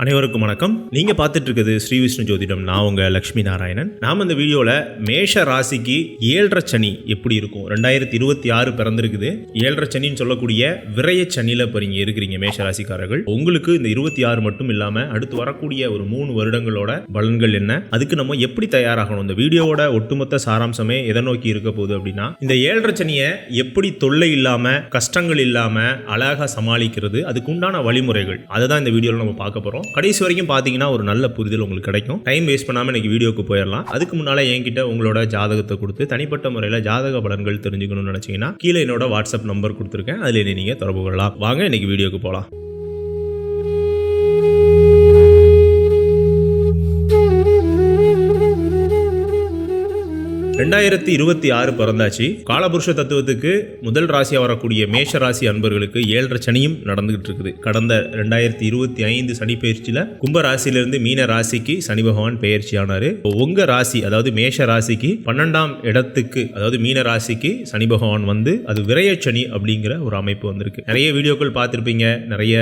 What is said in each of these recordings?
அனைவருக்கும் வணக்கம். நீங்க பார்த்துட்டு இருக்கிறது ஸ்ரீ விஷ்ணு ஜோதிடம். நான் உங்க லட்சுமி நாராயணன். நாம இந்த வீடியோல மேஷ ராசிக்கு 7.5 சனி எப்படி இருக்கும், 2026 பிறந்திருக்குது. 7.5 சனின்னு சொல்லக்கூடிய விரய சனியில இப்போ நீங்க இருக்கிறீங்க மேஷ ராசிக்காரர்கள். உங்களுக்கு இந்த 26 மட்டும் இல்லாம அடுத்து வரக்கூடிய ஒரு 3 வருடங்களோட பலன்கள் என்ன, அதுக்கு நம்ம எப்படி தயாராகணும், இந்த வீடியோவோட ஒட்டுமொத்த சாராம்சமே எதை நோக்கி இருக்க போகுது அப்படின்னா, இந்த 7.5 சனியை எப்படி தொல்லை இல்லாம கஷ்டங்கள் இல்லாம அழகா சமாளிக்கிறது, அதுக்கு உண்டான வழிமுறைகள், அதை தான் இந்த வீடியோல நம்ம பார்க்க போறோம். கடைசி வரைக்கும் பார்த்தீங்கன்னா ஒரு நல்ல புரிதல் உங்களுக்கு கிடைக்கும். டைம் வேஸ்ட் பண்ணாமல் இன்னைக்கு வீடியோக்கு போயிடலாம். அதுக்கு முன்னால் என்கிட்ட உங்களோட ஜாதகத்தை கொடுத்து தனிப்பட்ட முறையில் ஜாதக பலன்கள் தெரிஞ்சுக்கணும்னு நினச்சிங்கன்னா கீழே என்னோட வாட்ஸ்அப் நம்பர் கொடுத்துருக்கேன், அதில் நீங்கள் தொடர்பு கொள்ளலாம். வாங்க இன்னைக்கு வீடியோக்கு போகலாம். 2026 பிறந்தாச்சு. காலபுருஷ தத்துவத்துக்கு முதல் ராசியாக வரக்கூடிய மேஷ ராசி அன்பர்களுக்கு 7.5 சனியும் நடந்துகிட்டு இருக்குது. கடந்த 2025 சனி பயிற்சியில் கும்ப ராசியிலிருந்து மீன ராசிக்கு சனி பகவான் பெயர்ச்சி ஆனாரு. உங்க ராசி அதாவது மேஷ ராசிக்கு 12ஆம் இடத்துக்கு அதாவது மீன ராசிக்கு சனி பகவான் வந்து அது விரய சனி அப்படிங்கிற ஒரு அமைப்பு வந்திருக்கு. நிறைய வீடியோக்கள் பார்த்துருப்பீங்க, நிறைய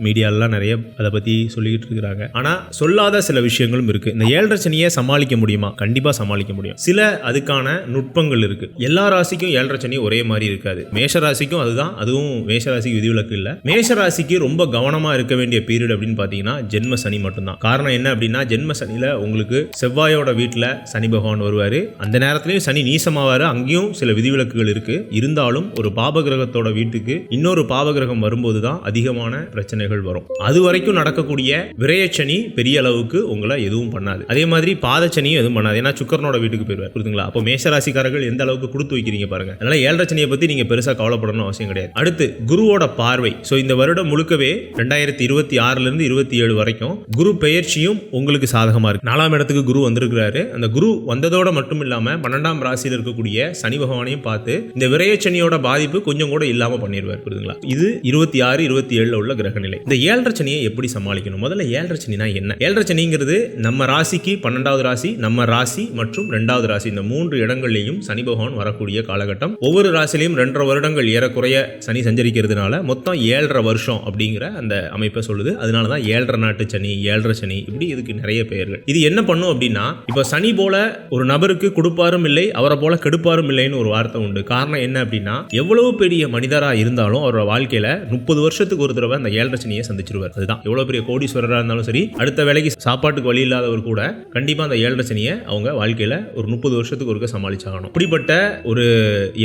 மீடியாலாம் நிறைய அதை பத்தி சொல்லிக்கிட்டு இருக்கிறாங்க. ஆனா சொல்லாத சில விஷயங்களும் இருக்கு. இந்த 7.5 சனியை சமாளிக்க முடியுமா? கண்டிப்பா சமாளிக்க முடியும். சில அதுக்கான நுட்பங்கள் இருக்கு. எல்லா ராசிக்கும் 7.5 சனி ஒரே மாதிரி இருக்காது. மேஷ ராசிக்கும் அதுதான், அதுவும் மேஷ ராசிக்கு விதிவிலக்கு இல்ல. மேஷ ராசிக்கு ரொம்ப கவனமா இருக்க வேண்டிய பீரியட் அப்படின்னு பாத்தீங்கன்னா ஜென்ம சனி மட்டும்தான். காரணம் என்ன அப்படின்னா, ஜென்ம சனியில உங்களுக்கு செவ்வாயோட வீட்டுல சனி பகவான் வருவாரு. அந்த நேரத்திலயும் சனி நீசமாவாரு. அங்கேயும் சில விதிவிலக்குகள் இருக்கு. இருந்தாலும் ஒரு பாப கிரகத்தோட வீட்டுக்கு இன்னொரு பாப கிரகம் வரும்போதுதான் அதிகமான பிரச்சனைகள் வரும். அது வரைக்கும் நடக்கக்கூடிய விரயச்சனி பெரிய அளவுக்கு உங்களை எதுவும் பண்ணாது. அதே மாதிரி பாதச்சனியும் எதுவும் பண்ணாது. ஏன்னா சுக்கரனோட வீட்டுக்கு போயிருவார். புரியுதுங்களா? அப்போ மேஷராசிக்காரர்கள் எந்த அளவுக்கு கொடுத்து வைக்கிறீங்க பாருங்க. அதனால 7.5 சனியை பத்தி நீங்க பெருசா கவலைப்படணும் அவசியம் கிடையாது. அடுத்து குருவோட பார்வை. சோ இந்த வருடம் முழுக்கவே 2026 இருந்து 27 வரைக்கும் குரு பெயர்ச்சியும் உங்களுக்கு சாதகமா இருக்கு. 4ஆம் இடத்துக்கு குரு வந்திருக்கிறாரு. அந்த குரு வந்ததோட மட்டும் இல்லாம 12ஆம் ராசியில் இருக்கக்கூடிய சனி பகவானையும் பார்த்து இந்த விரயச்சனியோட பாதிப்பு கொஞ்சம் கூட இல்லாம பண்ணிடுவார். புரியுதுங்களா? இது 26, 27 உள்ள கிரக நிலை. இந்த 7.5 சனியை எப்படி சமாளிக்கணும்? முதல்ல 7.5 சனினா என்ன? 7.5 சனிங்கிறது நம்ம ராசிக்கு 12வது ராசி, நம்ம ராசி மற்றும் 2வது ராசி, இந்த 3 இடங்கள்லையும் சனி பகவான் வரக்கூடிய காலகட்டம். ஒவ்வொரு ராசிலையும் 2.5 வருடங்கள் ஏறக்குறைய சனி சஞ்சரிக்கிறதுனால மொத்தம் 7.5 வருஷம் அப்படிங்கிற அந்த அமைப்பை சொல்லுது. அதனாலதான் 7.5 நாட்டு சனி, 7.5 சனி, இப்படி இதுக்கு நிறைய பெயர்கள். இது என்ன பண்ணும் அப்படின்னா, இப்ப சனி போல ஒரு நபருக்கு கொடுப்பாரும் இல்லை, அவரை போல கெடுப்பாரும் இல்லைன்னு ஒரு வார்த்தை உண்டு. காரணம் என்ன அப்படின்னா, எவ்வளவு பெரிய மனிதரா இருந்தாலும் அவரோட வாழ்க்கையில 30 வருஷத்துக்கு ஒரு தடவை அந்த 7.5 சனியை சந்திச்சிருவார். அதுதான் எவ்வளவு பெரிய கோடீஸ்வரரா இருந்தாலும் சரி, அடுத்த வேலைக்கு சாப்பாட்டுக்கு வழி இல்லாதவர் கூட கண்டிப்பா அந்த 7.5 சனியை அவங்க வாழ்க்கையில ஒரு 30 வருஷத்துக்கு ஒருக்க சமாளிச்சாகணும். அப்படிப்பட்ட ஒரு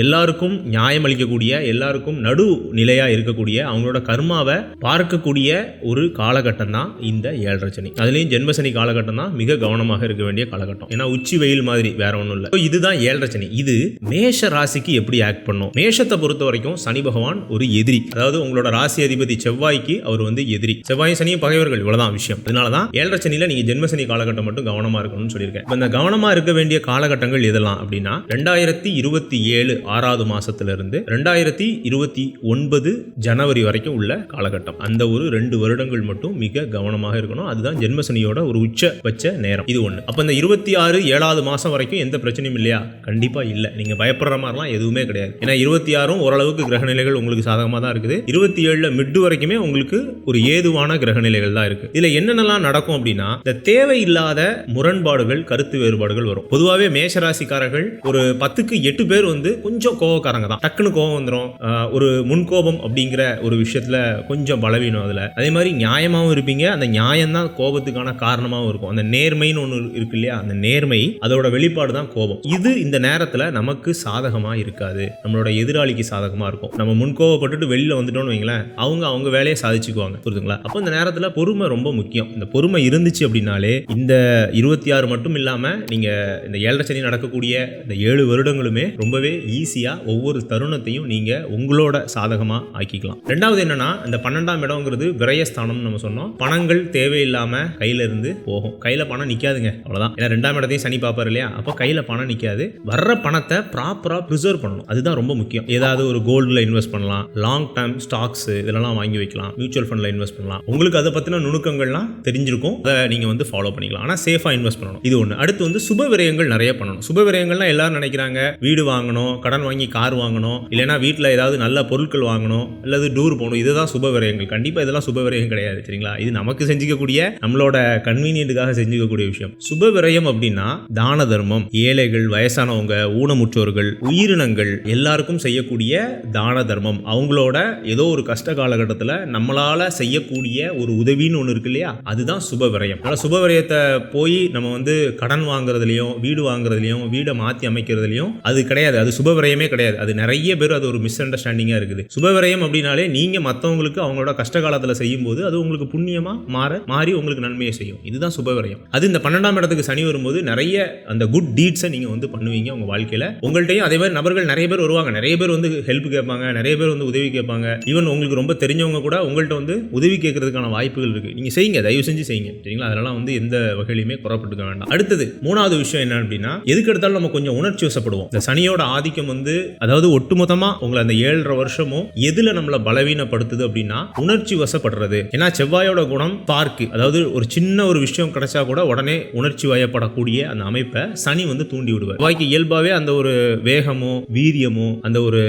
எல்லாருக்கும் நியாயம் அளிக்கக்கூடிய, எல்லாருக்கும் நடு நிலையா இருக்கக்கூடிய, அவங்களோட கர்மாவை பார்க்கக்கூடிய ஒரு காலகட்டம் தான் இந்த 7.5 சனி. அதுலயும் ஜென்மசனி காலகட்டம் தான் மிக கவனமாக இருக்க வேண்டிய காலகட்டம். ஏன்னா உச்சி வெயில் மாதிரி வேற ஒன்றும் இல்லை. இதுதான் 7.5 சனி. இது மேஷ ராசிக்கு எப்படி ஆக்ட் பண்ணும்? மேஷத்தை பொறுத்த வரைக்கும் சனி பகவான் ஒரு எதிரி. அதாவது உங்களோட ராசி அதிபதி செவ்வாய்க்கு அவர் வந்து எதிரி. செவ்வாய் சனியும் பகைவர்கள், இவ்வளவுதான் விஷயம். அதனாலதான் 7.5 சனியில நீங்க ஜென்மசனி காலகட்டம் மட்டும் கவனமா இருக்கணும்னு சொல்லியிருக்கேன். இந்த கவனமா இருக்க வேண்டிய காலகட்டங்கள் எதெல்லாம் அப்படின்னா, 2027 6வது மாசத்துல இருந்து 2029 ஜனவரி வரைக்கும் உள்ள காலகட்டம். அந்த ஒரு 2 வருடங்கள் மட்டும் மிக கவனமாக இருக்கணும். அதுதான் ஜென்மசனியோட ஒரு உச்சபட்ச நேரம். இது ஒண்ணு. அப்ப இந்த 26 7வது மாசம் வரைக்கும் எந்த பிரச்சனையும் இல்லையா? கண்டிப்பா இல்ல. நீங்க பயப்படுற மாதிரிலாம் எதுவுமே கிடையாது. ஏன்னா 26 ஓரளவுக்கு கிரகநிலைகள் உங்களுக்கு சாதகமா தான் இருக்குது. 27 மிட் வரைக்குமே உங்களுக்கு ஒரு ஏதுவான கிரகநிலைகள் தான் இருக்கு. இதுல என்னென்னலாம் நடக்கும் அப்படின்னா, இந்த தேவையில்லாத முரண்பாடுகள், கருத்து வேறுபாடுகள் வரும். பொதுவாகவே மேஷராசிக்காரர்கள் ஒரு 10க்கு 8 பேர் வந்து கொஞ்சம் கோவக்காரங்க தான். டக்குன்னு கோவம் வந்துடும். ஒரு முன்கோபம் அப்படிங்கிற ஒரு விஷயத்துல கொஞ்சம் பலவீனம் அதுல. அதே மாதிரி நியாயமாகவும் இருப்பீங்க. அந்த நியாயம் தான் கோபத்துக்கான காரணமாகவும் இருக்கும். அந்த நேர்மைன்னு ஒன்று இருக்கு இல்லையா? அந்த நேர்மை அதோட வெளிப்பாடு தான் கோபம். இது இந்த நேரத்துல நமக்கு சாதகமா இருக்காது, நம்மளோட எதிராளிக்கு சாதகமா இருக்கும். நம்ம முன்கோவப்பட்டுட்டு வெளியில வந்துட்டோம்னு வைங்களேன், அவங்க வேலையை சாதிச்சுக்குவாங்க. புரியுதுங்களா? அப்போ இந்த நேரத்துல பொறுமை ரொம்ப முக்கியம். இந்த பொறுமை இருந்துச்சு அப்படின்னாலே இந்த 26 மட்டும் இல்லாம நீங்க இந்த 7.5 சனி நடக்கக்கூடிய இந்த 7 வருடங்களுமே ரொம்பவே ஈஸியா ஒவ்வொரு தருணத்தையும் நீங்க உங்களோட சாதகமா ஆக்கிக்கலாம். ரெண்டாவது என்னன்னா, இந்த 12ஆம் இடம்ங்கிறது விரயஸ்தானம் நம்ம சொன்னோம். பணங்கள் தேவையில்லாம கையில இருந்து போகும். கையில பணம் நிக்காதுங்க, அவ்வளவுதான். ஏன்னா 2ஆம் இடத்தையும் சனி பாப்பாரு இல்லையா? அப்போ கையில பணம் நிக்காது. வர்ற பணத்தை ப்ராப்பரா ப்ரிசர்வ் பண்ணணும். அதுதான் ரொம்ப முக்கியம். ஏதாவது ஒரு கோல்டுல இன்வெஸ்ட் பண்ணலாம், லாங் டர்ம் ஸ்டாக்ஸ் இதெல்லாம் வாங்கி வைக்கலாம், மியூச்சுவல் ஃபண்ட்ல இன்வெஸ்ட் பண்ணலாம். உங்களுக்கு அதை பத்தின நுணுக்கங்கள்லாம் தெரிஞ்சிருக்கும். அதை நீங்க வந்து ஃபாலோ பண்ணிக்கலாம். ஆனா சேஃபா இன்வெஸ்ட் பண்ணணும். இது ஒண்ணு. அடுத்து வந்து சுப விரயங்கள் நிறைய பண்ணணும். சுப விரயங்கள்லாம் எல்லாரும் நினைக்கிறாங்க வீடு வாங்கணும், கடன் வாங்கி கார் வாங்கணும், இல்லைன்னா வீட்டில் ஏதாவது நல்ல பொருட்கள் வாங்கணும், அல்லது டூர் போகணும், இதுதான் சுப விரயங்கள். கண்டிப்பா இதெல்லாம் சுப விரயம் கிடையாது. சரிங்களா? இது நமக்கு செஞ்சுக்கக்கூடிய நம்மளோட கன்வீனியன்ட்டுக்காக செஞ்சுக்கக்கூடிய விஷயம். சுப விரயம் அப்படின்னா தான தர்மம், ஏழைகள், வயசானவங்க, ஊனமுற்றோர்கள், உயிரினங்கள் எல்லாருக்கும் செய்யக்கூடிய தான தர்மம், அவங்களோட ஏதோ ஒரு கஷ்ட காலகட்டத்தில் நம்மளால செய்யக்கூடிய ஒரு உதவின்னு ஒன்று இருக்கு இல்லையா, அதுதான் சுப விரயம். அதனால சுப விரயத்தை போய் நம்ம வந்து கடன் வாங்குறதுலையும் வீடு வாங்குறதுலையும் வீடை மாற்றி அமைக்கிறதுலையும் அது கிடையாது. அது சுப விரயமே கிடையாது. அது நிறைய பேர் அது ஒரு மிஸ் அண்டர்ஸ்டாண்டிங்காக இருக்குது. சுப விரயம் அப்படின்னாலே நீங்க மற்றவங்களுக்கு அவங்களோட கஷ்ட காலத்தில் செய்யும் போது அது உங்களுக்கு புண்ணியமா மாறி உங்களுக்கு நன்மையை செய்யும். இதுதான் சுப விரயம். அது இந்த 12ஆம் இடத்துக்கு சனி வரும்போது நிறைய அந்த குட் டீட்ஸை நீங்க வந்து பண்ணுவீங்க உங்க வாழ்க்கையில. உங்கள்கிட்டயும் அதே மாதிரி நபர்கள் நிறைய பேர் வருவாங்க. நிறைய பேர் வந்து ஹெல்ப் கேட்பாங்க, நிறைய பேர் வந்து உதவி கேட்பாங்க. ஈவன் உங்களுக்கு ரொம்ப தெரிஞ்சவங்க கூட உங்கள்கிட்ட வந்து உதவி கேட்கறதுக்கான வாய்ப்புகள் இருக்கு. நீங்க செய்யுங்க, தயவு செஞ்சு செய்யுங்க. சரிங்களா? அதெல்லாம் வந்து எந்த வகையிலுமே குறப்பட்டுக்க வேண்டாம். அடுத்தது 3வது விஷயம் என்ன அப்படின்னா, எதுக்கு எடுத்தாலும் நம்ம கொஞ்சம் உணர்ச்சி வசப்படுவோம். இந்த சனியோட ஆதிக்கம் வந்து அதாவது ஒட்டுமொத்தமா உங்களை அந்த 7.5 வருஷமும் எதுல நம்மள பலவீனப்படுத்துது அப்படின்னா உணர்ச்சி வசப்படுறது. ஏன்னா செவ்வாயோட குணம் பார்க்கு, அதாவது ஒரு சின்ன ஒரு விஷயம் கிடைச்சா கூட உடனே உணர்ச்சி வயப்படக்கூடிய அந்த அமைப்பை சனி வந்து தூண்டி விடுவார். செவ்வாய்க்கு இயல்பாவே அந்த ஒரு வேகமோ வீரியமோ அந்த ஒரு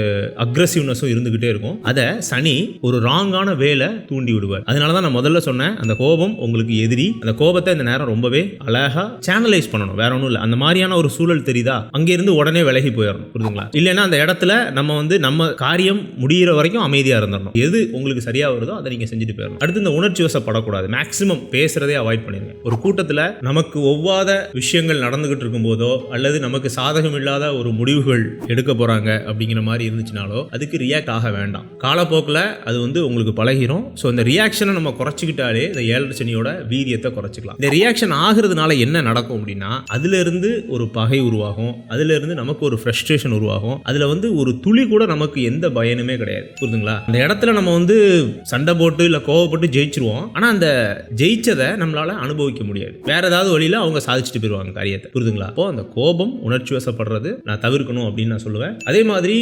அக்ரெசிவ்னஸும் இருந்துகிட்டே இருக்கும். அதை சனி ஒரு ராங்கான வேலை தூண்டி விடுவார். அதனாலதான் நான் முதல்ல சொன்னேன், அந்த கோபம் உங்களுக்கு எதிரி. அந்த கோபத்தை இந்த நேரம் ரொம்பவே அழகா சேனலைஸ் பண்ணணும். வேற ஒன்றும் இல்லை. அந்த மாதிரியான ஒரு சூழல் தெரியுதா, அங்கிருந்து உடனே விலகி போயிடணும். புரியுதுங்களா? இல்லைன்னா அந்த இடத்துல நம்ம வந்து நம்ம காரியம் முடிகிற வரைக்கும் அமைதியா இருந்துடணும். எது உங்களுக்கு சரியா வருதோ அதை நீங்க செஞ்சுட்டு போயிடணும். அடுத்து இந்த உணர்ச்சி வசப்படக்கூடாது. மேக்சிமம் பேசுறதே அவாய்ட் பண்ணிருங்க. ஒரு கூட்டத்தில் நமக்கு ஒவ்வாத விஷயங்கள் நடந்துகிட்டு இருக்கும் போதோ அல்லது நமக்கு சாதகம் இல்லாத ஒரு முடிவுகள் எடுக்க போறாங்க அப்படிங்கிற மாதிரி இருந்துச்சுனாலோ அதுக்கு ரியாக்ட் ஆக வேண்டாம். காலப்போக்கில் அது வந்து உங்களுக்கு பழகிரும். ஸோ இந்த ரியாக்ஷனை நம்ம குறைச்சிக்கிட்டாலே இந்த 7.5 சனியோட வீரியத்தை குறைச்சிக்கலாம். இந்த ரியாக்ஷன் ஆகிறதுனால என்ன நடக்கும் அப்படின்னா, அதுல இருந்து ஒரு பகை உருவாகும், அதுல இருந்து நமக்கு ஒரு ஃப்ரஸ்ட்ரேஷன் உருவாகும். அதுல வந்து ஒரு துளி கூட நமக்கு எந்த பயனுமே கிடையாது. புரியுதுங்களா? அந்த இடத்துல நம்ம வந்து சண்டை போட்டு இல்ல கோவப்பட்டு ஜெயிச்சிருவோம். ஆனா அந்த ஜெயிச்சதை நம்மளால அனுபவிக்க முடியாது. வேற ஏதாவது வழியில அவங்க சாதிச்சுட்டு போயிருவாங்க காரியத்தை. புரியுதுங்களா? அப்போ அந்த கோபம் உணர்ச்சி வசப்படுறது நான் தவிர்க்கணும் அப்படின்னு நான் சொல்லுவேன். அதே மாதிரி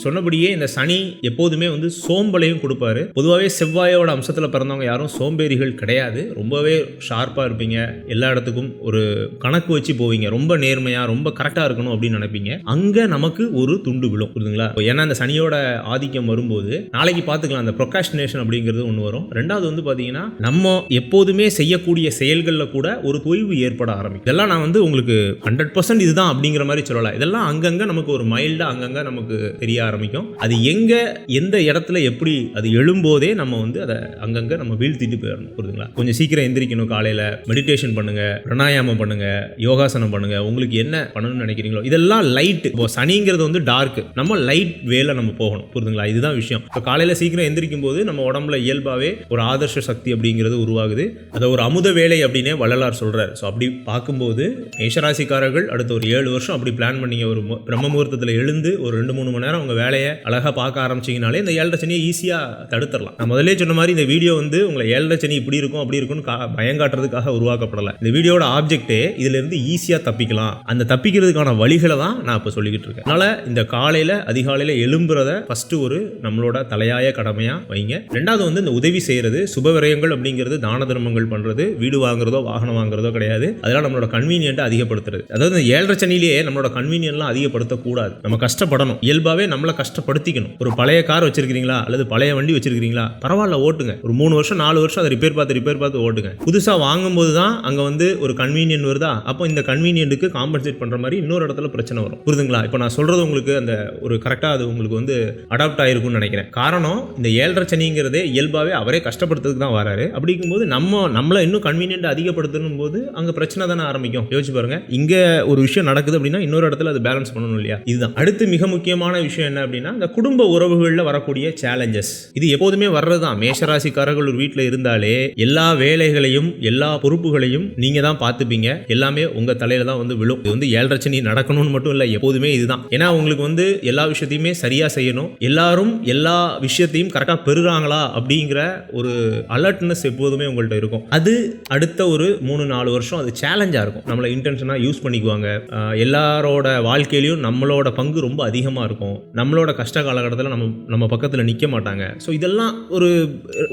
சொன்னபடியே இந்த சனி எப்போதுமே வந்து சோம்பலையும் கொடுப்பாரு. பொதுவாகவே செவ்வாயோட அம்சத்தில் பிறந்தவங்க யாரும் சோம்பேறிகள் கிடையாது. ரொம்பவே ஷார்ப்பா இருப்பீங்க. எல்லா இடத்துக்கும் ஒரு கணக்கு வச்சு போவீங்க. ரொம்ப நேர்மையா ரொம்ப கரெக்டா இருக்கணும் அப்படின்னு நினைப்பீங்க. அங்க நமக்கு ஒரு துண்டு விழும். புரியுதுங்களா? ஏன்னா அந்த சனியோட ஆதிக்கம் வரும்போது நாளைக்கு பார்த்துக்கலாம், அந்த ப்ரொக்ராஸ்டினேஷன் அப்படிங்கிறது ஒன்று வரும். ரெண்டாவது வந்து பார்த்தீங்கன்னா, நம்ம எப்போதுமே செய்யக்கூடிய செயல்களில் கூட ஒரு தொய்வு ஏற்பட ஆரம்பிக்கும். இதெல்லாம் நான் வந்து உங்களுக்கு 100% இதுதான் அப்படிங்கிற மாதிரி சொல்லலாம். இதெல்லாம் அங்கங்க நமக்கு ஒரு மைல்டா அங்கங்க நமக்கு தெரிய ஆரம்பிக்கும். அது எங்க எந்த இடத்துல எப்படி அது எழும்போதே நம்ம வந்து அதை அங்கங்க நம்ம வீழ்த்திட்டு போயிடணும். புரியுதுங்களா? கொஞ்சம் சீக்கிரம் எந்திரிக்கணும். காலையில மெடிடேஷன் பண்ணுங்க, பிராணாயாமம் பண்ணுங்க, யோகாசனம் பண்ணுங்க. உங்களுக்கு என்ன பண்ணணும்னு நினைக்கிறீங்களோ இதெல்லாம் லைட். இப்போ சனிங்கிறது வந்து டார்க், நம்ம லைட் வேல நம்ம போகணும். புரியுதுங்களா? இதுதான் விஷயம். இப்போ காலையில சீக்கிரம் எந்திரிக்கும் போது நம்ம உடம்புல இயல்பாவே ஒரு ஆதர்ஷ சக்தி அப்படிங்கிறது உருவாகுது. அதை ஒரு அமுத வேலை அப்படின்னே வள்ளலார் சொல்றாரு. ஸோ அப்படி பார்க்கும்போது மேஷராசிக்காரர்கள் அடுத்த ஒரு 7 வருஷம் அப்படி பிளான் பண்ணீங்க, ஒரு பிரம்ம முகூர்த்தத்தில் எழுந்து ஒரு 2-3 மணி நேரம் உங்க வேலையை அழகா பார்க்க ஆரம்பிச்சீங்கனாலே இந்த 7.5 சனியை ஈஸியா தடுத்துடலாம். நான் முதல்ல சொன்ன மாதிரி இந்த வீடியோ வந்து உங்களை 7.5 சனி இப்படி இருக்கும் அப்படி இருக்கும்னு பயங்காட்டுறதுக்காக உருவாக்கப்படல. இந்த வீடியோட ஆப்ஜெக்டே இதுல இருந்து ஈஸியா தப்பிக்கலாம். அந்த தப்பிக்கிறதுக்கான வழிகளை தான் நான் இப்ப சொல்லிக்கிட்டு இருக்கேன். அதனால இந்த காலையில அதிகாலையில எழும்புறத ஃபர்ஸ்ட் ஒரு நம்மளோட தலையாய கடமையா வைங்க. ரெண்டாவது வந்து இந்த உதவி செய்யறது, சுப விரயங்கள் அப்படிங்கிறது தான தர்மங்கள் பண்றது, வீடு வாங்குறதோ வாகனம் வாங்குறதோ கிடையாது. அதெல்லாம் நம்மளோட கன்வீனியன்ட் அதிகப்படுத்துறது. அதாவது இந்த 7.5 சனிலேயே நம்மளோட கன்வீனியன்ட்லாம் அதிகப்படுத்தக்கூடாது. நம்ம கஷ்டப்படணும். இயல்பாவே நம்மளை கஷ்டப்படுத்திக்கணும். ஒரு பழைய கார் வச்சிருக்கீங்களா அல்லது பழைய வண்டி வச்சிருக்கீங்களா, பரவாயில்ல ஓட்டுங்க. ஒரு 3 வருஷம் 4 வருஷம் அதை ரிப்பேர் பார்த்து ஓட்டுங்க. புதுசா வாங்கும் போது தான் அங்க வந்து ஒரு கன்வீனியன்ட் வருதா, அப்போ இந்த கன்வீனியன்ட்டுக்கு காம்பன்சேட் பண்ற மாதிரி இன்னொரு இடத்துல பிரச்சனை வரும். புரியுதுங்களா? இப்போ நான் சொல்றது உங்களுக்கு அந்த ஒரு கரெக்டா அது உங்களுக்கு வந்து அடாப்ட் ஆயிருக்கும்னு நினைக்கிறேன். காரணம் இந்த 7.5 சனிங்கிறதே இயல்பாவே அவரே கஷ்டப்படுத்துறதுக்கு தான் வராரு. அப்படிங்கும்போது நம்மள இன்னும் கன்வீனியன்ட் அதிகப்படுத்தணும் போது அங்க பிரச்சனை தானே ஆரம்பிக்கும். யோசிச்சு பாருங்க. இங்க ஒரு விஷயம் நடக்குது அப்படின்னா இன்னொரு இடத்துல அது பேலன்ஸ் பண்ணணும் இல்லையா? இதுதான் அடுத்து மிக முக்கியமான விஷயம். என்ன அப்படின்னா, இந்த குடும்ப உறவுகளில் வரக்கூடிய சேலஞ்சஸ். இது எப்போதுமே வர்றதுதான். மேஷராசிக்காரர்கள் ஒரு வீட்டில் இருந்தாலே எல்லா வேலைகளையும் எல்லா பொறுப்புகளையும் நீங்க தான் பார்த்துப்பீங்க. எல்லாமே உங்க தலையில தான் வந்து விழும். இது வந்து 7.5 சனி நடக்கணும்னு மட்டும் இல்லை, எப்போதுமே இதுதான். ஏன்னா உங்களுக்கு வந்து எல்லா விஷயத்தையுமே சரியா செய்யணும். எல்லாரும் எல்லா விஷயத்தையும் கரெக்டாக பெறுறாங்களா அப்படிங்கிற ஒரு அலர்ட்னஸ் எப்போதுமே உங்கள்கிட்ட இருக்கும். அது அடுத்த ஒரு 3-4 வருஷம் அது சேலஞ்சா இருக்கும். நம்மளை இன்டென்ஷனாக யூஸ் பண்ணிக்குவாங்க. எல்லாரோட வாழ்க்கையிலையும் நம்மளோட பங்கு ரொம்ப அதிகமாக இருக்கும். நம்மளோட கஷ்ட காலகட்டத்தில் நம்ம பக்கத்தில் நிற்க மாட்டாங்க. ஸோ இதெல்லாம்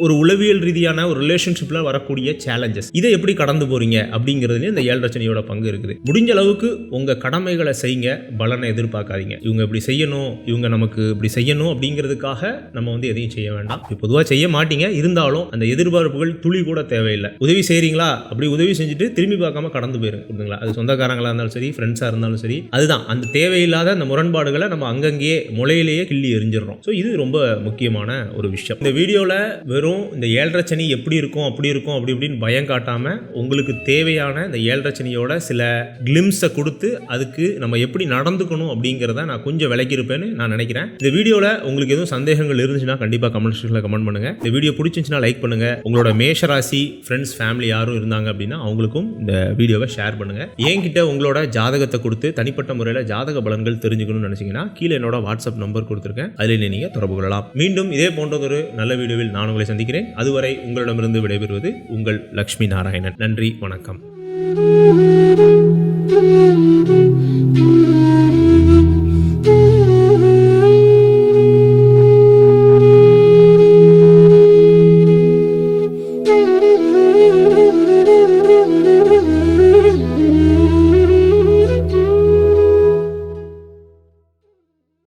ஒரு உளவியல் ரீதியான ஒரு ரிலேஷன்ஷிப்பில் வரக்கூடிய சேலஞ்சஸ். இதை எப்படி கடந்து போறீங்க அப்படிங்கிறதுலேயும் இந்த 7.5 சனியோட பங்கு இருக்குது. முடிஞ்ச அளவுக்கு உங்கள் கடமைகளை செய்யுங்க, பலனை எதிர்பார்க்காதீங்க. இவங்க இப்படி செய்யணும், இவங்க நமக்கு இப்படி செய்யணும் அப்படிங்கிறதுக்காக நம்ம வந்து எதையும் செய்ய வேண்டாம். பொதுவாக செய்ய மாட்டீங்க, இருந்தாலும் அந்த எதிர்பார்ப்புகள் துளி கூட தேவையில்லை. உதவி செய்கிறீங்களா, அப்படி உதவி செஞ்சுட்டு திரும்பி பார்க்காம கடந்து போயிருங்க. புரியுதுங்களா? அது சொந்தக்காரங்களாக இருந்தாலும் சரி, ஃப்ரெண்ட்ஸாக இருந்தாலும் சரி, அதுதான் அந்த தேவையில்லாத அந்த முரண்பாடுகளை நம்ம அங்கங்கேயே முளையிலேயே கிள்ளி எரிஞ்சிடறோம். ஸோ இது ரொம்ப முக்கியமான ஒரு விஷயம். இந்த வீடியோவில் வெறும் இந்த 7.5 சனி எப்படி இருக்கும் அப்படி இருக்கும் அப்படி இப்படின்னு பயம் காட்டாமல் உங்களுக்கு தேவையான இந்த 7.5 சனியோட சில கிளிம்ஸை கொடுத்து அதுக்கு நம்ம எப்படி நடந்துக்கணும் அப்படிங்கிறத நான் கொஞ்சம் விளக்கியிருப்பேன்னு நான் நினைக்கிறேன். இந்த வீடியோவில் உங்களுக்கு எதுவும் சந்தேகங்கள் இருந்துச்சுன்னா கண்டிப்பாக கமெண்ட் செக்ஷனில் கமெண்ட் பண்ணுங்க. இந்த வீடியோ பிடிச்சிருந்துச்சுன்னா லைக் பண்ணுங்க. உங்களோட மேஷராசி ஃப்ரெண்ட்ஸ் ஃபேமிலி யாரும் இருந்தாங்க அப்படின்னா அவங்களுக்கும் இந்த வீடியோவை ஷேர் பண்ணுங்க. என்கிட்ட உங்களோட ஜாதகத்தை கொடுத்து தனிப்பட்ட முறையில் ஜாதக பலன்கள் தெரிஞ்சுக்கணும்னு நினைச்சீங்கன்னா கீழே என்னோட வாட்ஸ்அப் நம்பர் கொடுத்துருக்கேன், அதில் நீங்க தொடர்பு கொள்ளலாம். மீண்டும் இதே போன்றதொரு நல்ல வீடியோவில் நான் உங்களை சந்திக்கிறேன். அதுவரை உங்களிடமிருந்து விடைபெறுவது உங்கள் லக்ஷ்மி நாராயணன். நன்றி, வணக்கம்.